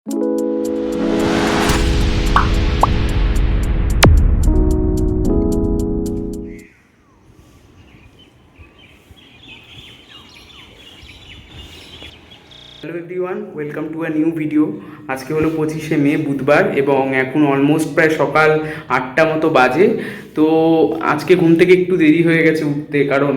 Hello everyone, welcome to a new video. আজকে হলো 25শে মে, বুধবার, এবং এখন অলমোস্ট প্রায় সকাল 8টা মতো বাজে। তো আজকে ঘুম থেকে একটু দেরি হয়ে গেছে উঠতে, কারণ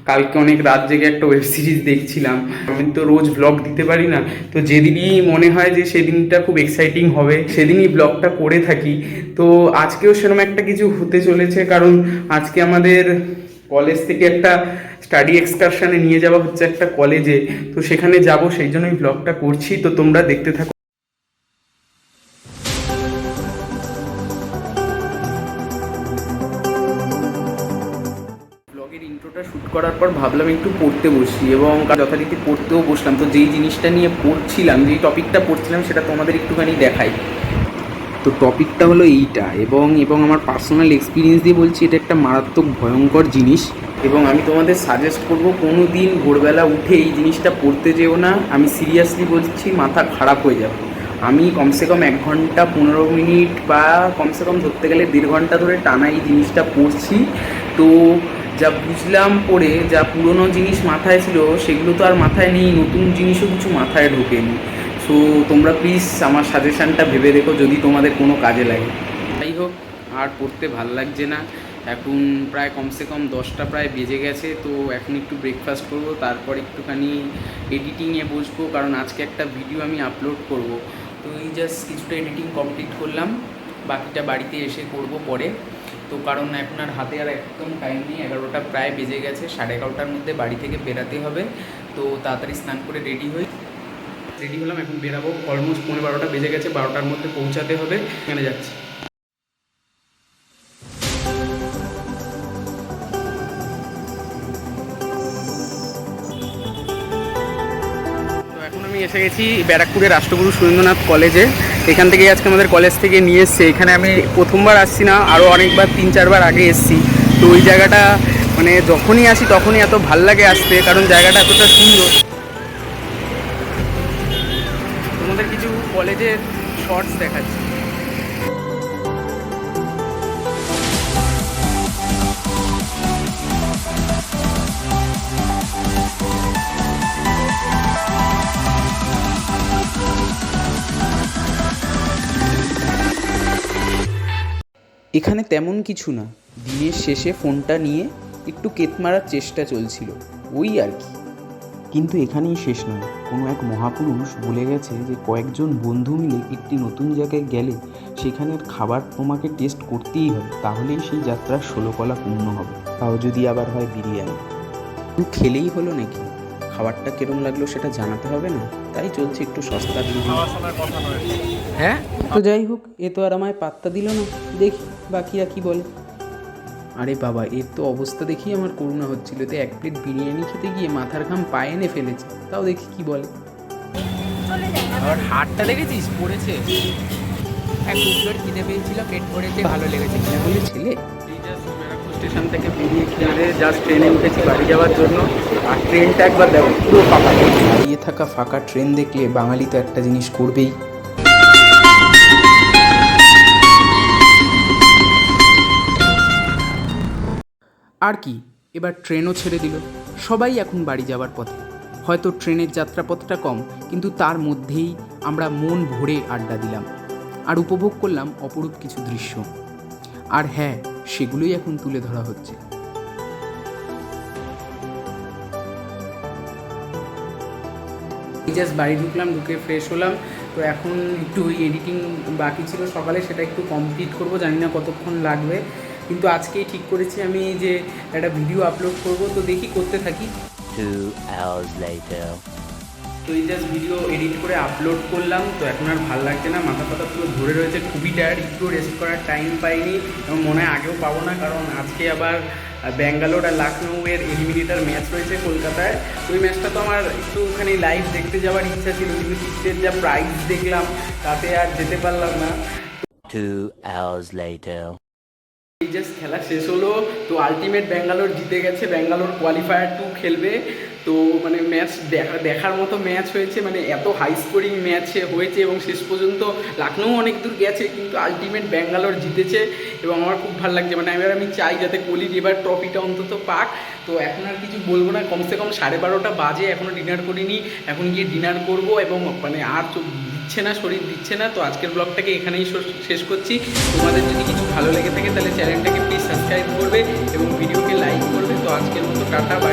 কালকে অনেক রাত জেগে একটা ওয়েব সিরিজ দেখছিলাম। আমি তো রোজ ব্লগ দিতে পারি না, তো যেদিনই মনে হয় যে সেদিনটা খুব এক্সাইটিং হবে সেদিনই ব্লগটা করে থাকি। তো আজকেও সেরকম একটা কিছু হতে চলেছে, কারণ আজকে আমাদের কলেজ থেকে একটা স্টাডি এক্সকারশনে নিয়ে যাওয়া হচ্ছে একটা কলেজে। তো সেখানে যাব, সেই জন্যই ব্লগটা করছি। তো তোমরা দেখতে থাকো। ব্লগের ইন্ট্রোটা শ্যুট করার পর ভাবলাম একটু পড়তে বসি, এবং যথারীতি পড়তেও বসলাম। তো যেই জিনিসটা নিয়ে পড়ছিলাম, যেই টপিকটা পড়ছিলাম, সেটা তোমাদের একটুখানি দেখাই। তো টপিকটা হলো এইটা, এবং আমার পার্সোনাল এক্সপিরিয়েন্স দিয়ে বলছি, এটা একটা মারাত্মক ভয়ঙ্কর জিনিস। এবং আমি তোমাদের সাজেস্ট করব, কোনো দিন ভোরবেলা উঠে এই জিনিসটা পড়তে যেও না। আমি সিরিয়াসলি বলছি, মাথা খারাপ হয়ে যাবে। আমি কমসে কম 1 ঘন্টা 15 মিনিট বা কমসে কম ধরতে গেলে 1.5 ঘন্টা ধরে টানা এই জিনিসটা পড়ছি। তো যা বুঝলাম পড়ে, যা পুরনো জিনিস মাথায় ছিল সেগুলো তো আর মাথায় নেই, নতুন জিনিসও কিছু মাথায় ঢোকেনি। সো তোমরা প্লিজ আমার সাজেশানটা ভেবে দেখো, যদি তোমাদের কোনো কাজে লাগে। যাই হোক, আর পড়তে ভাল লাগছে না। এখন প্রায় কমসে কম 10টা প্রায় বেজে গেছে। তো এখন একটু ব্রেকফাস্ট করবো, তারপর একটুখানি এডিটিংয়ে বসবো, কারণ আজকে একটা ভিডিও আমি আপলোড করব। তো এই জাস্ট কিছুটা এডিটিং কমপ্লিট করলাম, বাকিটা বাড়িতে এসে করব পরে। তো কারণ এখন আর হাতে আর একদম টাইম নেই, 11টা প্রায় বেজে গেছে। 11:30টার মধ্যে বাড়ি থেকে বেরাতে হবে। তো তাড়াতাড়ি স্নান করে রেডি হলাম, এখন বেরাবো। অলমোস্ট 12:15 বেজে গেছে, 12টার মধ্যে পৌঁছাতে হবে। এখানে যাচ্ছি। তো এখন আমি এসে গেছি ব্যারাকপুরের রাষ্ট্রগুরু সুরেন্দ্রনাথ কলেজে। এখান থেকে আজকে আমাদের কলেজ থেকে নিয়ে এসছে। এখানে আমি প্রথমবার আসছি না, আরও অনেকবার 3-4বার আগে এসেছি। তো ওই জায়গাটা মানে যখনই আসি তখনই এত ভাল লাগে আসতে, কারণ জায়গাটা এতটা সুন্দর। তোমাদের কিছু কলেজের শর্টস দেখাচ্ছি। এখানে তেমন কিছু না, দিনের শেষে ফোনটা নিয়ে একটু কেত মারার চেষ্টা চলছিল, ওই আর কি। কিন্তু এখানেই শেষ নয়। কোনো এক মহাপুরুষ বলে গেছে যে কয়েকজন বন্ধু মিলে একটি নতুন জায়গায় গেলে সেখানের খাবার তোমাকে টেস্ট করতেই হবে, তাহলেই সেই যাত্রার 16 কলা পূর্ণ হবে। তাও যদি আবার হয় বিরিয়ানি। খেলেই হলো নাকি? খাবারটা কিরম লাগলো সেটা জানাতে হবে না? তাই চলছে একটু সস্তার রিভিউ। হ্যাঁ, তো যাই হোক, এ তো আর আমায় পাত্তা দিল না। দেখি বাকিরা কি বলে। আরে বাবা, এর তো অবস্থা দেখি আমার করুণা হচ্ছিল। তো 1 প্লেট বিরিয়ানি খেতে গিয়ে মাথার ঘাম পায়ে এনে ফেলেছে। তাও দেখি কি বলে। আর হাটটা দেখেছিস পড়েছে, এক খুব জোর খিদে পেয়েছিল, পেট ভরেছে, ভালো লেগেছে। কিনা বলে ছেলে। এই জাস্ট ব্যারাকপুর স্টেশন থেকে বেরিয়ে খেলে জাস্ট ট্রেনে উঠেছি বাড়ি যাওয়ার জন্য। আর ট্রেনটা একবার দেখো, পুরো ফাঁকা। দাঁড়িয়ে থাকা ফাঁকা ট্রেন দেখলে বাঙালি তো একটা জিনিস করবেই। আর কি, এবার ট্রেনও ছেড়ে দিল। সবাই এখন বাড়ি যাওয়ার পথে। হয়তো ট্রেনের যাত্রাপথটা কম, কিন্তু তার মধ্যেই আমরা মন ভরে আড্ডা দিলাম আর উপভোগ করলাম অপরূপ কিছু দৃশ্য। আর হ্যাঁ, সেগুলোই এখন তুলে ধরা হচ্ছে। জাস্ট বাড়ি ঢুকলাম, ঢুকে ফ্রেশ হলাম। তো এখন একটু ওই এডিটিং বাকি ছিল সকালে, সেটা একটু কমপ্লিট করব। জানি না কতক্ষণ লাগবে, কিন্তু আজকেই ঠিক করেছি আমি যে একটা ভিডিও আপলোড করব। তো দেখি, করতে থাকি। 2 hours later. তো এই জাস্ট ভিডিও এডিট করে আপলোড করলাম। তো এখন আর ভালো লাগছে না, মাথা পাতা পুরো ধরে রয়েছে, খুবই টায়ার্ড। একটু রেস্ট করার টাইম পাইনি, এবং মনে হয় আগেও পাবো না, কারণ আজকে আবার ব্যাঙ্গালোর আর লখনৌয়ের এলিমিনেটার ম্যাচ রয়েছে কলকাতায়। ওই ম্যাচটা তো আমার একটুখানি লাইভ দেখতে যাওয়ার ইচ্ছা ছিল, কিন্তু টিকিটের যা প্রাইস দেখলাম তাতে আর যেতে পারলাম না। 2 hours later. এই জাস্ট খেলা শেষ হলো। তো আলটিমেট ব্যাঙ্গালোর জিতে গেছে, ব্যাঙ্গালোর কোয়ালিফায়ার 2 খেলবে। তো তো মানে ম্যাচ দেখার মতো ম্যাচ হয়েছে, মানে এত হাই স্কোরিং ম্যাচ হয়েছে এবং শেষ পর্যন্ত লখনৌ অনেক দূর গেছে কিন্তু আলটিমেট ব্যাঙ্গালোর জিতেছে এবং আমার খুব ভালো লাগছে। মানে এবার আমি চাই যাতে কোহলি এবার ট্রফিটা অন্তত পাক। তো এখন আর কিছু বলবো না, কমসে কম 12:30 বাজে, এখনও ডিনার করিনি, এখন গিয়ে ডিনার করব এবং মানে আর দিচ্ছে না, শরীর দিচ্ছে না। তো আজকের ব্লগটাকে এখানেই শেষ করছি। তোমাদের যদি কিছু ভালো লেগে থাকে তাহলে চ্যানেলটাকে প্লিজ সাবস্ক্রাইব করবে এবং ভিডিওকে লাইক করবে। তো আজকের মতো টাটা।